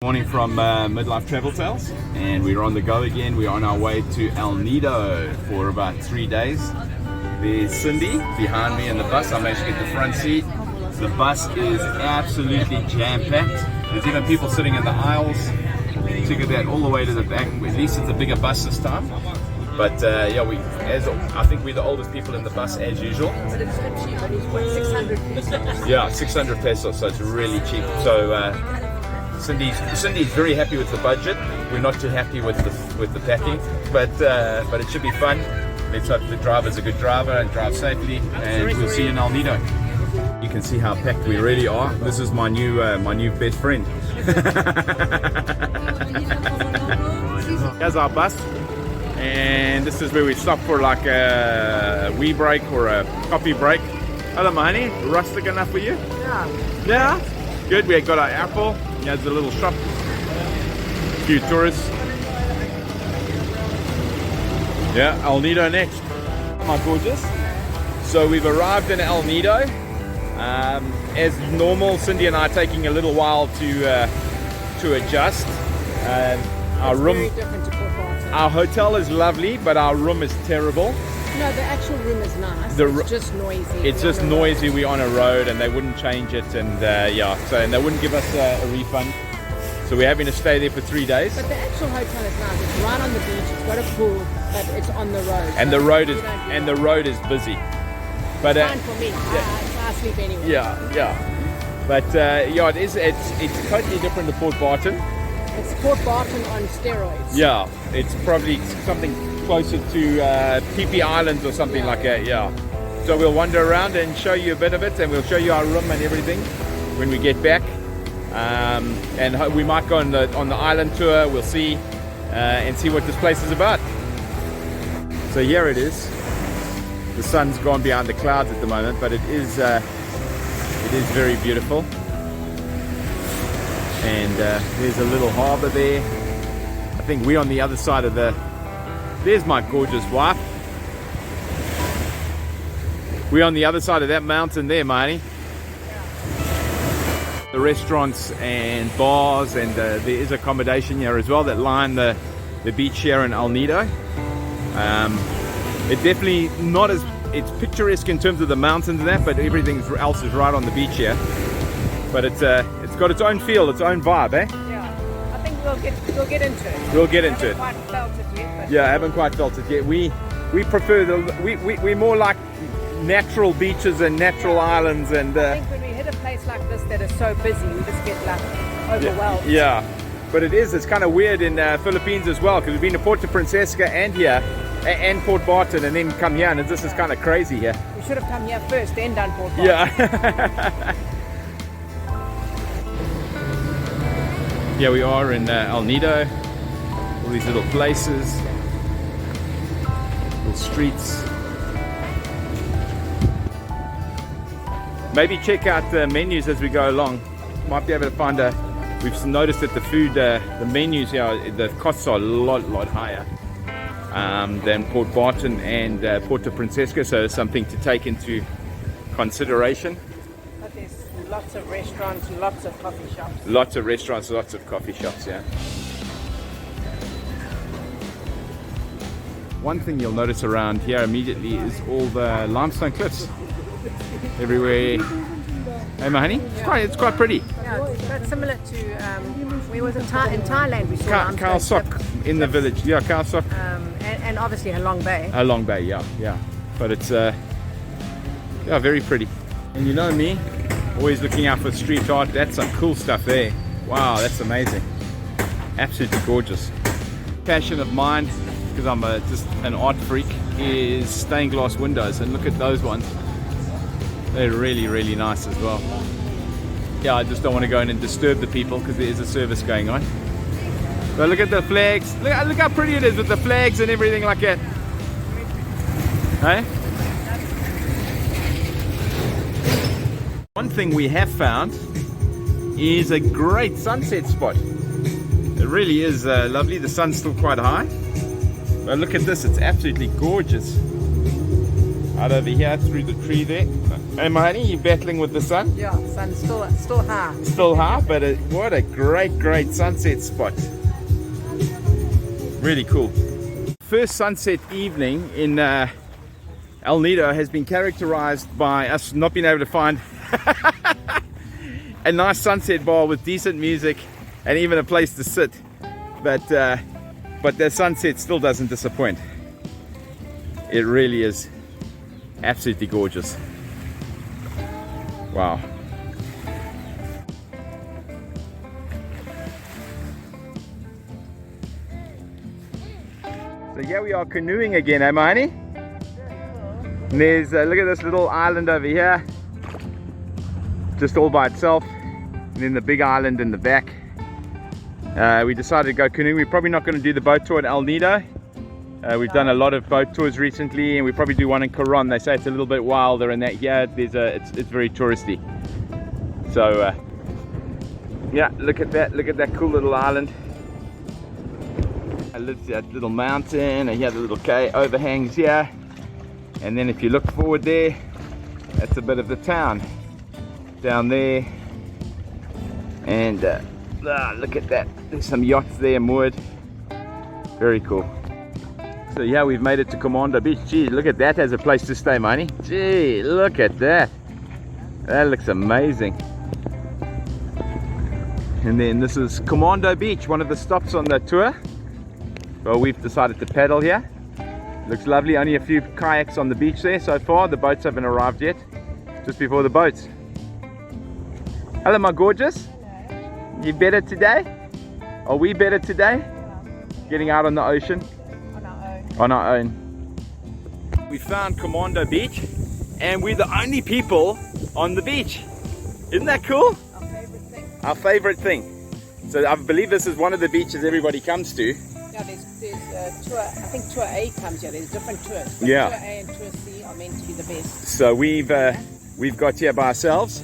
Morning from Midlife Travel Tales, and we're on the go again. We're on our way to El Nido for about 3 days. There's Cindy behind me in the bus. I managed to get the front seat. The bus is absolutely jam-packed. There's even people sitting in the aisles. Took that all the way to the back. At least it's a bigger bus this time. But yeah, I think we're the oldest people in the bus as usual. But it's so cheap, and it's what, 600 pesos? Yeah, 600 pesos, so it's really cheap. So Cindy's very happy with the budget. We're not too happy with the packing, but it should be fun. Let's hope the driver's a good driver and drive safely, and we'll see you in El Nido. You can see how packed we really are. This is my new best friend. Here's our bus, and this is where we stop for like a wee break or a coffee break. Hello, my honey. Rustic enough for you? Yeah. Yeah? Good. We got our apple. Here's a little shop. A few tourists. Yeah, El Nido next. My gorgeous. So we've arrived in El Nido. As normal, Cindy and I are taking a little while to adjust. Our room, very different to Palawan. our hotel is lovely, but our room is terrible. No, the actual room is nice. It's just noisy. It's just noisy. We're on a road, and they wouldn't change it, and yeah, and they wouldn't give us a refund. So we're having to stay there for 3 days. But the actual hotel is nice. It's right on the beach. It's got a pool, but it's on the road. And so the road is busy. But fine for me. I sleep anyway. yeah. But yeah, it's totally different to Port Barton. It's Port Barton on steroids. Yeah, it's probably something closer to PP Islands or something like that. Yeah. So we'll wander around and show you a bit of it, and we'll show you our room and everything when we get back. And we might go on the island tour. We'll see and see what this place is about. So here it is. The sun's gone behind the clouds at the moment, but it is very beautiful. And there's a little harbour there. I think we're on the other side of there's my gorgeous wife. We're on the other side of that mountain there, Marnie. The restaurants and bars, and there is accommodation here as well that line the beach here in El Nido. It definitely not as, it's picturesque in terms of the mountains and that, but everything else is right on the beach here. But it's got its own feel, its own vibe, eh? Yeah, I think we'll get into it. We'll get into it. I haven't quite felt it yet. But Yeah, I haven't quite felt it yet. We prefer we're more like natural beaches and natural islands, and I think when we hit a place like this that is so busy, we just get like overwhelmed. yeah. But it's kind of weird in Philippines as well, because we've been to Puerto Princesa and here and Port Barton, and then come here, and this is kind of crazy here. We should have come here first, then done Port Barton. Yeah. Here we are in El Nido. All these little places, little streets. Maybe check out the menus as we go along. Might be able to find we've noticed that the food, the menus here, the costs are a lot higher than Port Barton and Puerto Princesa, so it's something to take into consideration. But there's lots of restaurants, lots of coffee shops. Lots of restaurants, lots of coffee shops, yeah. One thing you'll notice around here immediately is all the limestone cliffs everywhere. Hey, my honey, it's quite pretty. Yeah, it's similar to where was it? In Thailand we saw limestone Sok cliffs. in the village. Yeah, Khao Sok. And obviously Halong Bay. Long Bay, yeah. But it's very pretty. And you know me, always looking out for street art. That's some cool stuff there. Wow, that's amazing. Absolutely gorgeous. Passion of mine, because I'm just an art freak, is stained glass windows, and look at those ones. They're really nice as well. Yeah, I just don't want to go in and disturb the people because there is a service going on. But look at the flags. Look how pretty it is with the flags and everything like that. Hey? One thing we have found is a great sunset spot. It really is lovely. The sun's still quite high. But look at this, it's absolutely gorgeous. out over here through the tree there. Hey, Mahoney, you battling with the sun? Yeah, sun's still high. Still high, but what a great sunset spot. Really cool. First sunset evening in El Nido has been characterized by us not being able to find a nice sunset bar with decent music and even a place to sit. But the sunset still doesn't disappoint. It really is absolutely gorgeous. Wow. So here we are canoeing again, eh, Mahoney? And there's, look at this little island over here, just all by itself, and then the big island in the back. We decided to go canoeing. We're probably not going to do the boat tour at El Nido. We've done a lot of boat tours recently, and we probably do one in Coron. They say it's a little bit wilder, and that here it's very touristy. So yeah, look at that cool little island. I live that little mountain, and here the little cave overhangs here. And then if you look forward there, that's a bit of the town down there. And look at that, there's some yachts there moored. Very cool. So yeah, we've made it to Commando Beach. Gee, look at that as a place to stay, Money. Gee, look at that. That looks amazing. And then this is Commando Beach, one of the stops on the tour. Well, we've decided to paddle here. Looks lovely, only a few kayaks on the beach there so far. The boats haven't arrived yet. Just before the boats. Hello, my gorgeous. Hello. You better today? Are we better today? Getting out on the ocean? On our own. We found Commando Beach, and we're the only people on the beach. Isn't that cool? Our favorite thing. Our favorite thing. So I believe this is one of the beaches everybody comes to. Yeah, there's tour. I think tour A comes here. There's different tours. But yeah. Tour A and tour C are meant to be the best. So we've got here by ourselves,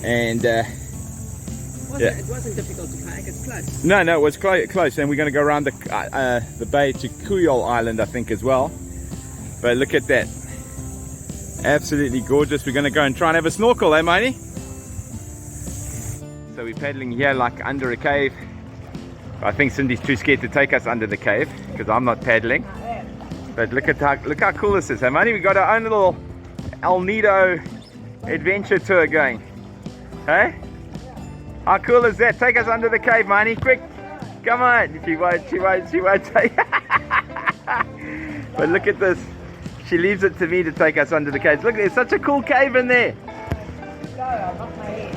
and It wasn't difficult to kayak. It's close. No, it was close, and we're going to go around the bay to Kuyol Island, I think, as well. But look at that, absolutely gorgeous. We're going to go and try and have a snorkel, eh, Mahoney? So we're paddling here like under a cave. I think Cindy's too scared to take us under the cave because I'm not paddling. But look how cool this is, eh, Mahoney? We got our own little El Nido adventure tour going. Hey? How cool is that? Take us under the cave, Mahoney, quick! Come on! She won't take. But look at this. She leaves it to me to take us under the cave. Look, there's such a cool cave in there. Go, I knocked my head.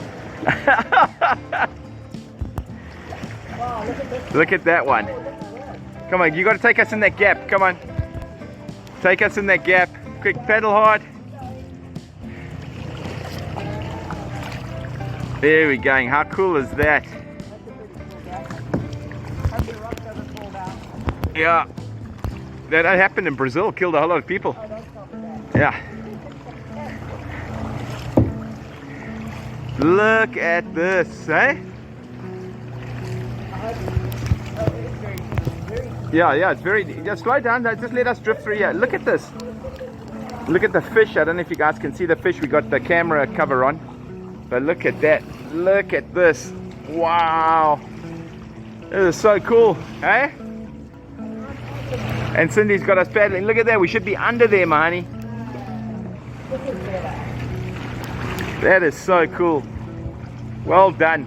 Wow, look at this. Look at that one. Come on, you got to take us in that gap. Come on. Take us in that gap. Quick, paddle hard. There we're going. How cool is that? Yeah. That happened in Brazil. Killed a whole lot of people. Yeah. Look at this, eh? Yeah, it's very... Just slow down. Just let us drift through here. Look at this. Look at the fish. I don't know if you guys can see the fish. We got the camera cover on. But look at that. Look at this. Wow. This is so cool, eh? And Cindy's got us paddling. Look at that. We should be under there, Mahoney. That is so cool. Well done.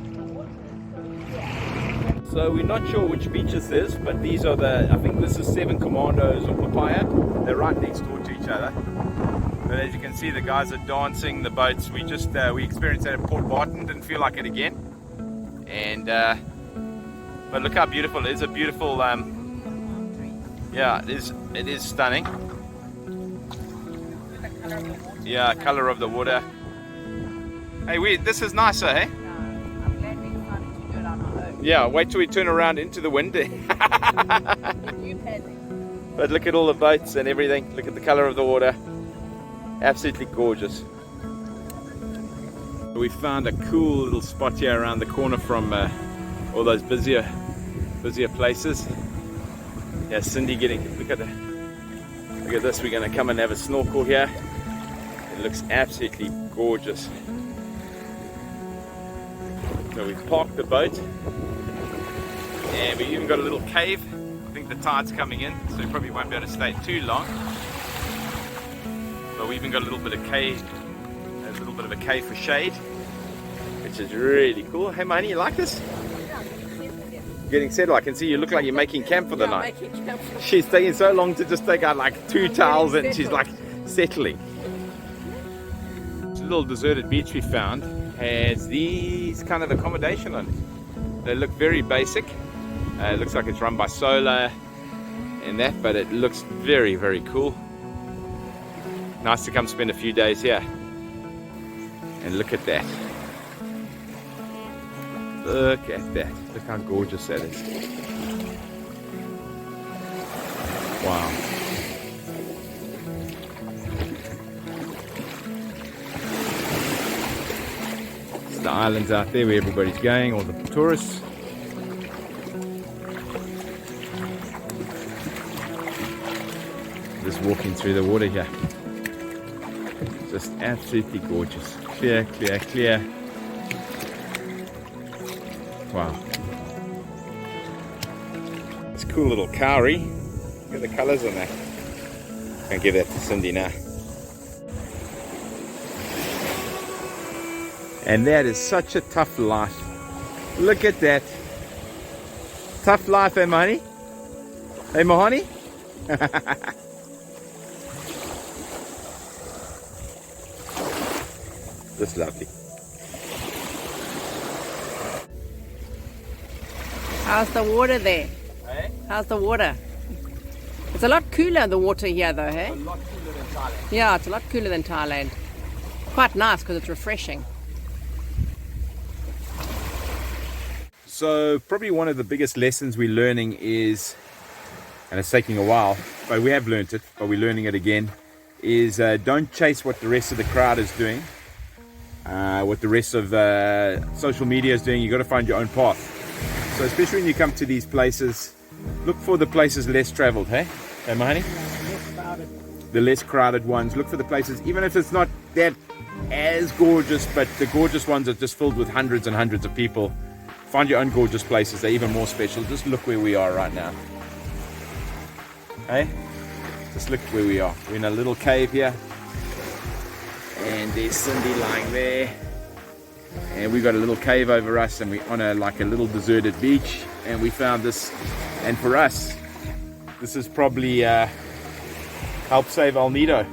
So we're not sure which beach this is, but these are I think this is 7 Commandos or Papaya. They're right next door to each other. But as you can see, the guys are dancing, the boats. We experienced that at Port Barton, didn't feel like it again. And but look how beautiful it is. A beautiful yeah, it is stunning. Yeah, color of the water. Hey, this is nicer, hey? I'm glad we decided to do it on our own. Yeah, wait till we turn around into the wind. You paddling. But look at all the boats and everything. Look at the color of the water. Absolutely gorgeous. We found a cool little spot here around the corner from all those busier places. Yeah, Cindy look at her. Look at this, we're going to come and have a snorkel here. It looks absolutely gorgeous. So we've parked the boat and we even got a little cave. I think the tide's coming in, so we probably won't be able to stay too long. But we even got a little bit of cave, a cave for shade, which is really cool. Hey, Mahani, you like this? Getting settled. I can see you look like you're making camp for the night. She's taking so long to just take out like 2 towels and she's like settling. This little deserted beach we found has these kind of accommodation on it. They look very basic. It looks like it's run by solar and that, but it looks very, very cool. Nice to come spend a few days here. And look at that. Look at that. Look how gorgeous that is. Wow. It's the islands out there where everybody's going, all the tourists. Just walking through the water here. Just absolutely gorgeous. Clear, clear, clear. Wow. It's a cool little cowrie. Look at the colours on that. I'm going to give that to Cindy now. And that is such a tough life. Look at that. Tough life, eh, Mahani? Hey, Mahani? Just lovely. How's the water there? Hey? How's the water? It's a lot cooler, the water here though, hey? A lot cooler than Thailand. Yeah, it's a lot cooler than Thailand. Quite nice because it's refreshing. So probably one of the biggest lessons we're learning is, and it's taking a while, but we have learned it, but we're learning it again, is don't chase what the rest of the crowd is doing, what the rest of social media is doing. You've got to find your own path. So especially when you come to these places, look for the places less traveled, hey? Hey, Mahani? The less crowded ones. Look for the places, even if it's not that as gorgeous, but the gorgeous ones are just filled with hundreds and hundreds of people. Find your own gorgeous places. They're even more special. Just look where we are right now. Hey? Just look where we are. We're in a little cave here. And there's Cindy lying there. And we got a little cave over us, and we're on a little deserted beach, and we found this. And for us, this is probably help save El Nido.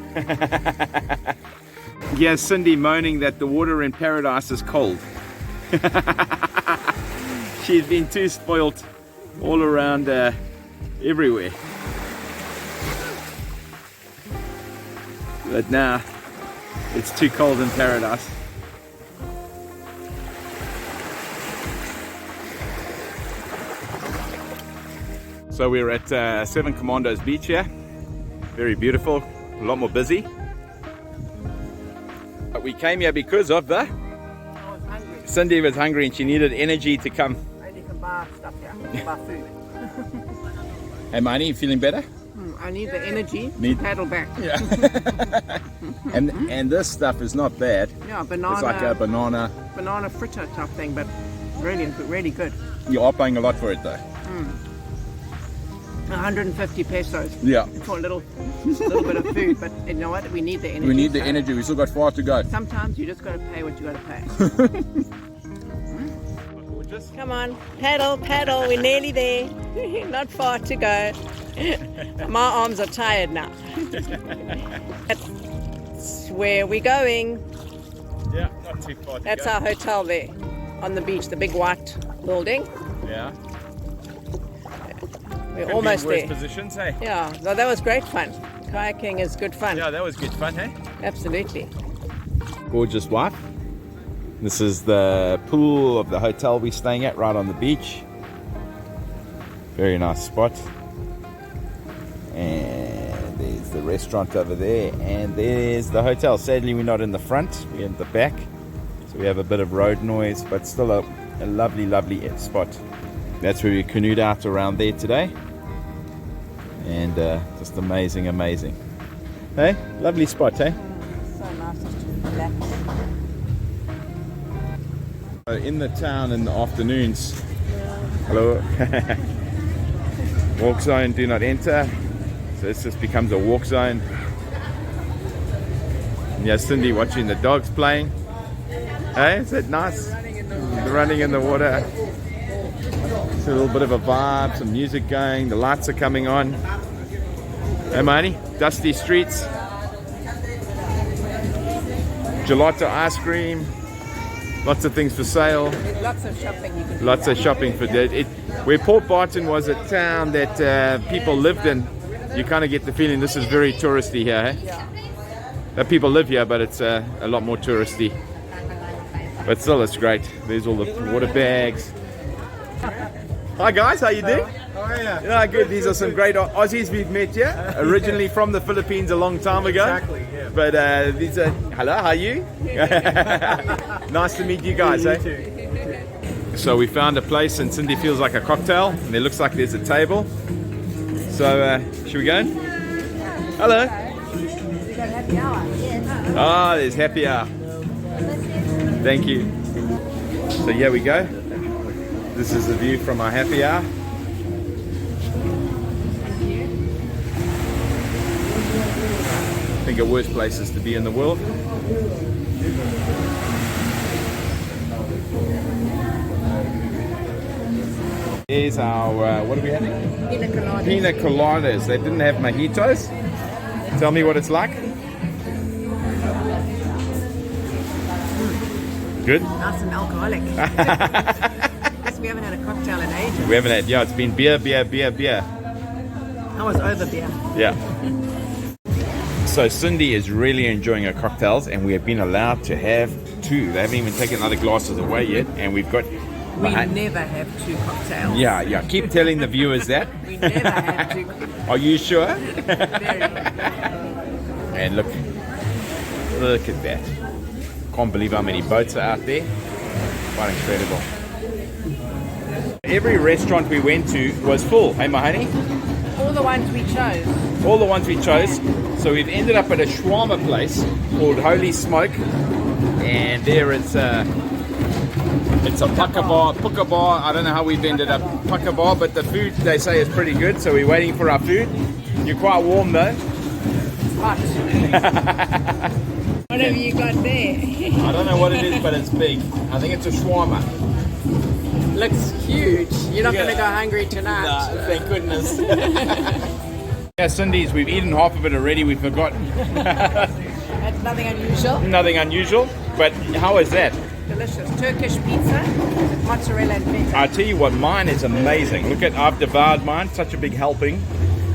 Here's Cindy moaning that the water in paradise is cold. She's been too spoilt all around everywhere. But now it's too cold in paradise. So we're at Seven Commandos Beach here. Very beautiful, a lot more busy. But we came here because of I was hungry. Cindy was hungry and she needed energy to come. I need to buy stuff here, buy food. Hey Mahani, you feeling better? I need the energy to paddle back. Yeah. and this stuff is not bad. Yeah, banana. It's like a banana fritter type thing, but really good. You are paying a lot for it though. 150 pesos. Yeah. For a little bit of food, but you know what? We need the energy. We need the energy. We still got far to go. Sometimes you just got to pay what you got to pay. Come on, paddle, we're nearly there. Not far to go. My arms are tired now. That's where we're going. Yeah, not too far to That's go. our hotel there on the beach, the big white building. Yeah. We're Could almost be in worse there. positions, hey? Yeah, no, that was great fun. Kayaking is good fun. Yeah, that was good fun, hey? Absolutely. Gorgeous wife. This is the pool of the hotel we're staying at, right on the beach. Very nice spot. And there's the restaurant over there, and there's the hotel. Sadly, we're not in the front, we're in the back, so we have a bit of road noise, but still a lovely spot. That's where we canoed out around there today. And just amazing, amazing. Hey, lovely spot, eh? So nice just to relax. In the town in the afternoons. Hello. Walk zone, do not enter. So this just becomes a walk zone. And yeah, Cindy watching the dogs playing. Hey, is that nice? Running in the water. It's a little bit of a vibe, some music going, the lights are coming on. Hey Marty, dusty streets. Gelato ice cream. Lots of things for sale. There's lots of shopping you can do. Lots of shopping for that. Where Port Barton was a town that people lived in, you kind of get the feeling this is very touristy here. Eh? Yeah. That people live here, but it's a lot more touristy. But still, it's great. There's all the water bags. Hi guys, how you doing? How are you? Yeah, good. These are some great Aussies we've met here. Originally from the Philippines a long time ago. Exactly, yeah. But these are, hello, how are you? Nice to meet you guys, eh? So we found a place and Cindy feels like a cocktail and it looks like there's a table. So should we go in? Hello. We got happy hour. Yes. Ah, there's happy hour. Thank you. So here we go. This is the view from our happy hour. I think of worst places to be in the world. Here's our, what do we have? Pina coladas. Pina coladas. They didn't have mojitos. Tell me what it's like. Good? Nice and alcoholic. Guess we haven't had a cocktail in ages. We haven't had, yeah, it's been beer, beer, beer, beer. I was over beer. Yeah. So Cindy is really enjoying her cocktails and we have been allowed to have two. They haven't even taken other glasses away yet and we've got... We never have two cocktails. Yeah, yeah. Keep telling the viewers that. We never have two cocktails. Are you sure? Very. And look at that. Can't believe how many boats are out there. Quite incredible. Every restaurant we went to was full. Hey, my honey? All the ones we chose. All the ones we chose. So we've ended up at a shawarma place called Holy Smoke. And there it's a puka bar. I don't know how we've ended up puka bar, but the food they say is pretty good. So we're waiting for our food. You're quite warm though. Hot. What have you got there? I don't know what it is, but it's big. I think it's a shawarma. Looks huge. You're not Yeah. going to go hungry tonight. Nah, thank goodness. Yeah, Cindy's, we've eaten half of it already. We've forgotten. That's nothing unusual. Nothing unusual, but how is that? Delicious. Turkish pizza, mozzarella and feta. I tell you what, mine is amazing. Look at, I've devoured mine, such a big helping.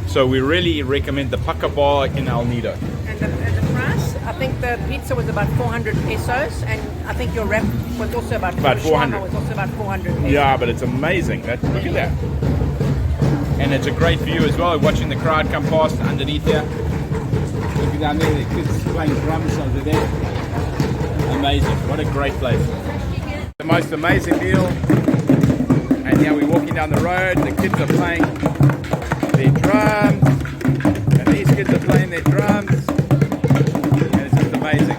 So we really recommend the puka bar in El Nido. And the price, I think the pizza was about 400 pesos, and I think your wrap was also about 400. Was also about 400 pesos. Yeah, but it's amazing. Look at that. And it's a great view as well, watching the crowd come past underneath here. Look down there, the kids playing drums over there. Amazing. What a great place. The most amazing meal. And now we're walking down the road. The kids are playing their drums. And these kids are playing their drums. And it's just amazing.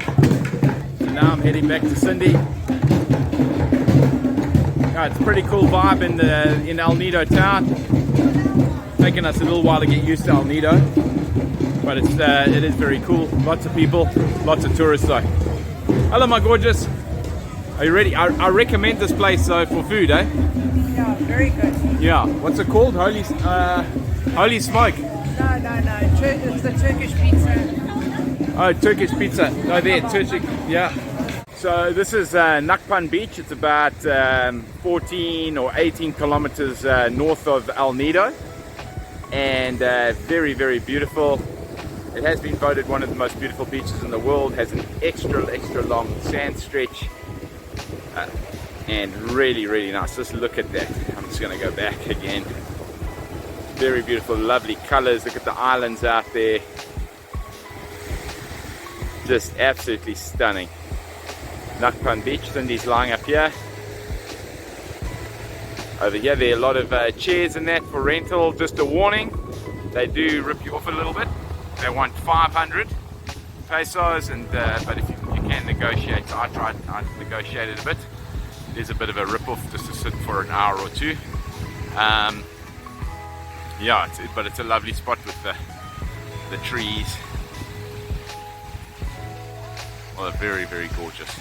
So now I'm heading back to Cindy. It's a pretty cool vibe in El Nido town. Taken us a little while to get used to El Nido. But it is very cool. Lots of people, lots of tourists though. Hello, my gorgeous. Are you ready? I recommend this place though for food, eh? Yeah, very good. Yeah. What's it called? Holy Smoke. No. It's the Turkish pizza. Oh, Turkish pizza. Oh, there, Turkish. Yeah. So this is Nacpan Beach. It's about 14 or 18 kilometers north of El Nido, and very, very beautiful. It has been voted one of the most beautiful beaches in the world. Has an extra long sand stretch, and really, really nice. Just look at that. I'm just going to go back again. Very beautiful, lovely colors. Look at the islands out there. Just absolutely stunning. Nacpan Beach. Cindy's lying up here. Over here, there are a lot of chairs and that for rental. Just a warning. they do rip you off a little bit. They want 500 pesos, and but if you can negotiate, so I negotiated a bit. It is a bit of a rip-off just to sit for an hour or two. Yeah, but it's a lovely spot with the trees. Well, very, very gorgeous.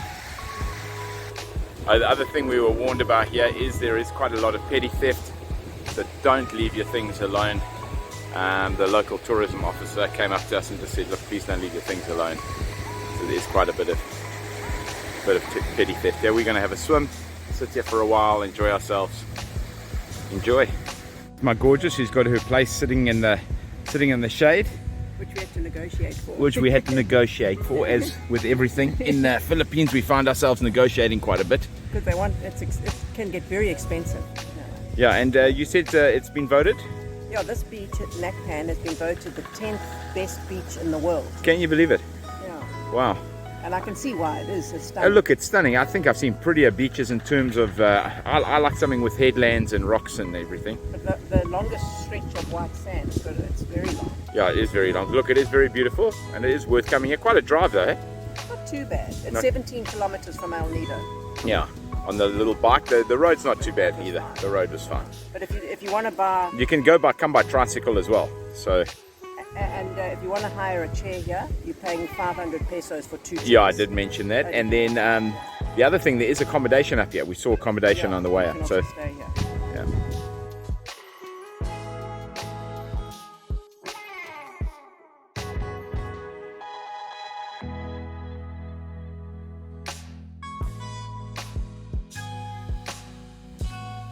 The other thing we were warned about here is there is quite a lot of petty theft, so don't leave your things alone. The local tourism officer came up to us and just said, look, please don't leave your things alone. So there's quite a bit of petty theft there. We're going to have a swim, sit here for a while, enjoy ourselves. Enjoy. My gorgeous, who's got her place sitting in the shade. Which we had to negotiate for. Which we had to negotiate for, as with everything. In the Philippines, we find ourselves negotiating quite a bit. Because they want, it can get very expensive. Yeah, and you said it's been voted? Yeah, this beach at Nacpan has been voted the 10th best beach in the world. Can you believe it? Yeah. Wow. And I can see why it is. It's stunning. Oh, look, it's stunning. I think I've seen prettier beaches in terms of, I like something with headlands and rocks and everything. But the longest stretch of white sand, but it's very long. Yeah, it is very long. Look, it is very beautiful, and it is worth coming here. Quite a drive though, eh? Not too bad. It's 17 kilometers from El Nido. Yeah, on the little bike. The road's not too bad either. The road was fine. But if you want to buy... You can come by tricycle as well. So... And if you want to hire a chair here, you're paying 500 pesos for 2 chairs. Yeah, I did mention that. And then the other thing, there is accommodation up here. We saw accommodation on the way up. So stay here. Yeah.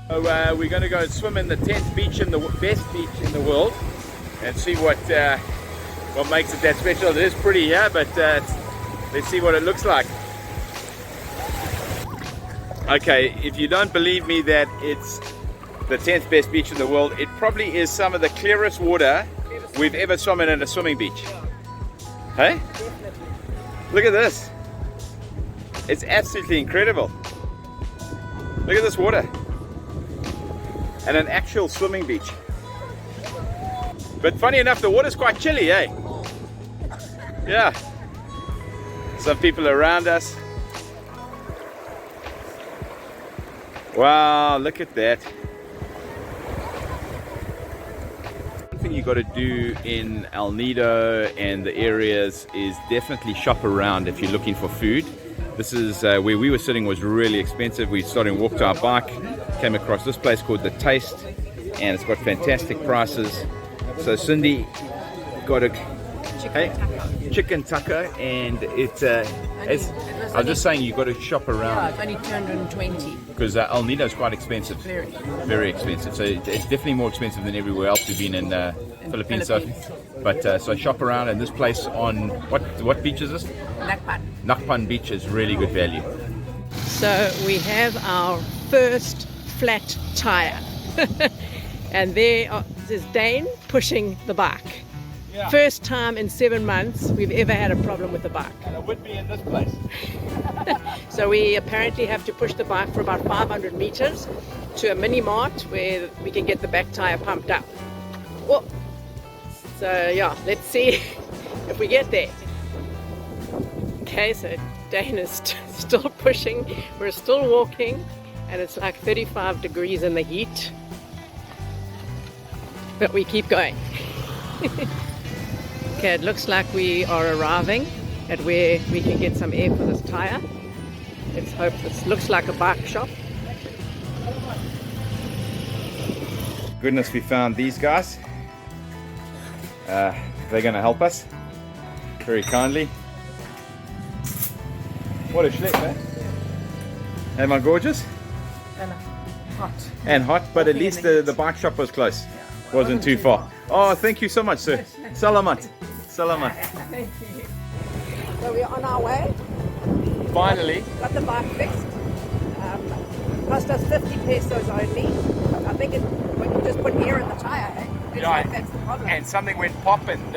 So we're going to go swim in the 10th beach, best beach in the world, and see what makes it that special. It is pretty here, but let's see what it looks like. Okay, if you don't believe me that it's the 10th best beach in the world, it probably is some of the clearest water we've ever swum in a swimming beach. Hey? Look at this. It's absolutely incredible. Look at this water. And an actual swimming beach. But funny enough, the water's quite chilly, eh? Yeah. Some people around us. Wow, look at that. One thing you got to do in El Nido and the areas is definitely shop around if you're looking for food. This is where we were sitting was really expensive. We started and walked our bike, came across this place called The Taste, and it's got fantastic prices. So Cindy got a chicken taco, and it's I was just saying you've got to shop around. Yeah, it's only 220. Because El Nido is quite expensive. Very expensive. So it's definitely more expensive than everywhere else we've been in Philippines. So shop around, and this place on what beach is this? Nacpan. Nacpan beach is really good value. So we have our first flat tire. And there's Dane pushing the bike. Yeah. First time in 7 months we've ever had a problem with the bike. And it would be in this place. So we apparently have to push the bike for about 500 meters to a mini mart where we can get the back tire pumped up. Whoa. So yeah, let's see if we get there. Okay, so Dane is still pushing, we're still walking, and it's like 35 degrees in the heat. But we keep going. Okay, it looks like we are arriving at where we can get some air for this tire. Let's hope this looks like a bike shop. Goodness, we found these guys. They're going to help us very kindly. What a schlep, eh? Am I gorgeous? And hot. And hot, but at least the bike shop was close. Wasn't too far. Oh, thank you so much, sir. Salamat. Salamat. Thank you. So we're on our way. Finally. Got the bike fixed. Cost us 50 pesos only. I think we can just put air in the tire, eh? Yeah, that's the problem. and something went pop, and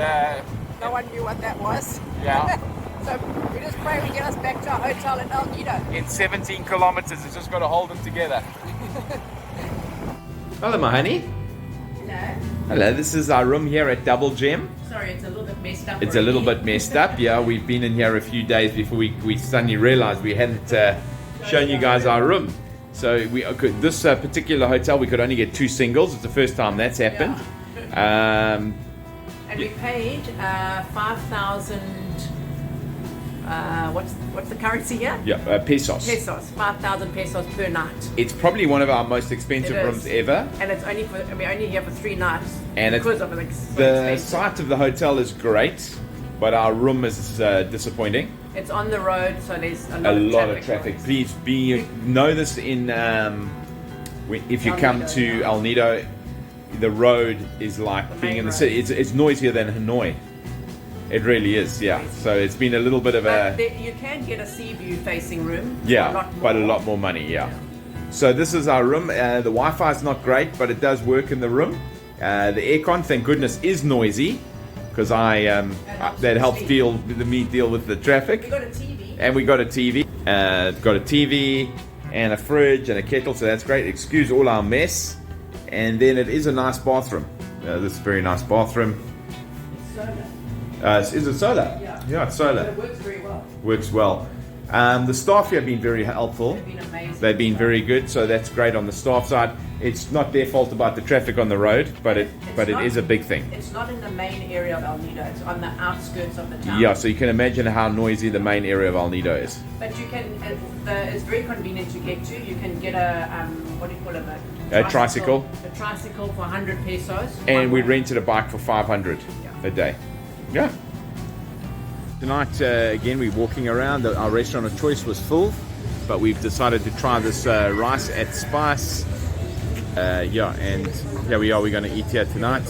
no one knew what that was. yeah. So we just pray we get us back to our hotel in El Nido. In 17 kilometers, it's just got to hold them together. Hello, my honey. Hello, this is our room here at Double Gem. Sorry, it's a little bit messed up. It's a little bit messed up, yeah. We've been in here a few days before we suddenly realized we hadn't shown you guys our room. So this particular hotel, we could only get 2 singles. It's the first time that's happened. And we paid 5,000. What's the currency here? Yeah, pesos. Pesos, 5,000 pesos per night. It's probably one of our most expensive rooms ever. And it's only we're only here for 3 nights. And because of it, the site of the hotel is great, but our room is disappointing. It's on the road, so there's a lot of traffic. Please know this in if you come to El Nido, the road is like being in the city. It's noisier than Hanoi. It really is, yeah. So it's been a little bit of you can get a sea view facing room. Yeah, but a lot more money, yeah. So this is our room. The Wi-Fi is not great, but it does work in the room. The aircon, thank goodness, is noisy because that helps me deal with the traffic. We got a TV. And we got a TV. Got a TV and a fridge and a kettle, so that's great. Excuse all our mess. And then it is a nice bathroom. This is a very nice bathroom. It's solar. Is it solar? Yeah, it's solar. But it works very well. Works well. The staff here have been very helpful. They've been amazing. They've been very good, so that's great on the staff side. It's not their fault about the traffic on the road, but it is a big thing. It's not in the main area of El Nido. It's on the outskirts of the town. Yeah, so you can imagine how noisy the main area of El Nido is. But you can, it's very convenient to get to. You can get a, what do you call it? A tricycle. A tricycle for 100 pesos. And we rented a bike for 500 a day. Yeah. Tonight, again, we're walking around. Our restaurant of choice was full, but we've decided to try this rice at spice. And here we are. We're going to eat here tonight.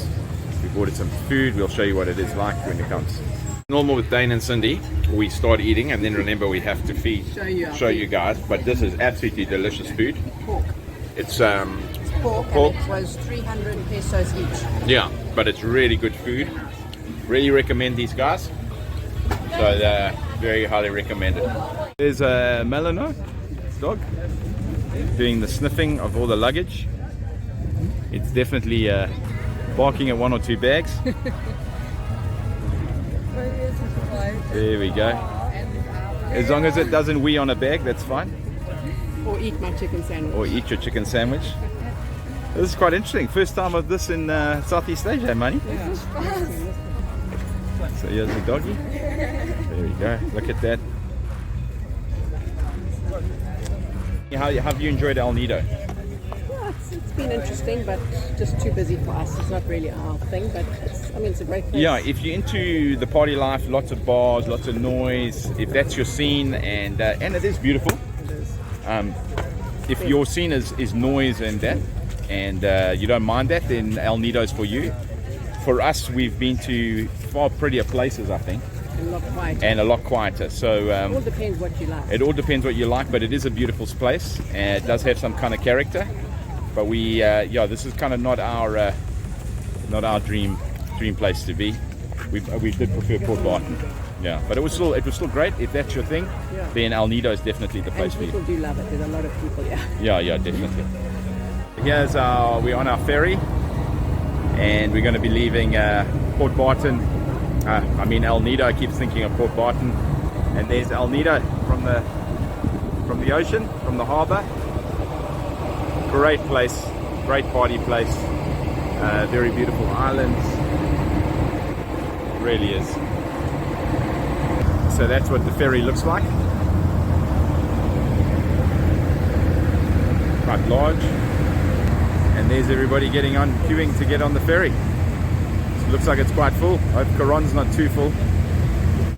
We've ordered some food. We'll show you what it is like when it comes. Normal with Dane and Cindy, we start eating, and then remember we have to show you guys. But this is absolutely delicious food. Pork. It's pork. And it was 300 pesos each. Yeah, but it's really good food. Really recommend these guys. So they're very highly recommended. There's a Malinois dog doing the sniffing of all the luggage. It's definitely barking at 1 or 2 bags. There we go. As long as it doesn't wee on a bag, that's fine. Or eat my chicken sandwich. Or eat your chicken sandwich. This is quite interesting. First time of this in Southeast Asia, Money. Yeah. So here's the doggy. There we go. Look at that. How have you enjoyed El Nido? Yeah, it's been interesting, but just too busy for us. It's not really our thing, but it's a great place. Yeah, if you're into the party life, lots of bars, lots of noise, if that's your scene, and it is beautiful. It is. If your scene is noise and that, and you don't mind that, then El Nido's for you. For us, we've been to far prettier places, I think. And a lot quieter. So it all depends what you like. It all depends what you like, but it is a beautiful place, and it does have some kind of character. But this is kind of not our dream place to be. We did prefer Port Barton. Yeah, but it was still great. If that's your thing, then El Nido is definitely the place for you. People do love it. There's a lot of people here. Yeah, definitely. We're on our ferry, and we're going to be leaving Port Barton. El Nido. I keep thinking of Port Barton, and there's El Nido from the ocean, from the harbour. Great place, great party place. Very beautiful islands. It really is. So that's what the ferry looks like. Quite large. And there's everybody queuing to get on the ferry. It looks like it's quite full. I hope Coron's not too full.